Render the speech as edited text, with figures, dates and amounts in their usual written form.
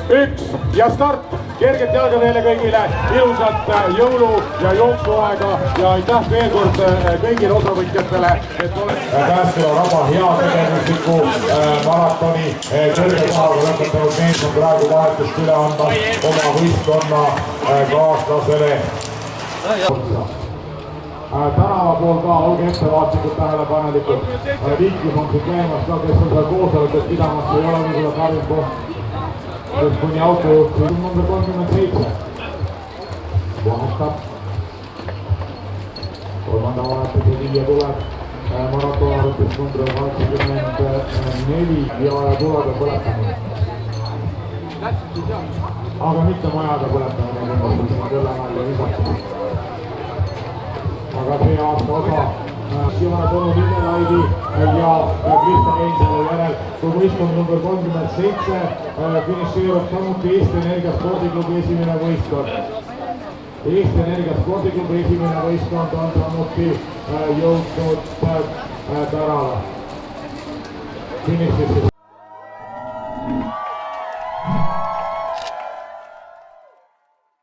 1 ja start. Kerget jalga teile kõigile, ilusat jõulu- ja jooksuaega ja aitäh veel kord kõigile osavõtjatele. Käesoleva raba heategevusliku maratoni kõrge kohaga lõpetanud mees on praegu vahetust üle andmas oma võistkonna kaaslasele. Tänava pool ka, olge ettevaatlikud, tähelepanelikud. Liiklus on siin käimas ka, kes on seal koosolekut pidamas, ei ole võib-olla tarvis koht. Sest kuni autojuht number 37 vahetab. Kolmanda vahetuse viie tuleb maratonarutist number 84 ja tuleb põletamine. Aga mitte majade põletamine, ma küll annan ja lisaks. Aga see aasta osa Sivana Tõnu Linnelaidi ja Kristjan Einsalu järel, kui võistkond number 37 finišeerub samuti Eesti Energia spordiklubi esimene võistkond. Eesti Energia spordiklubi esimene võistkond on samuti jõudnud tänava finišisse.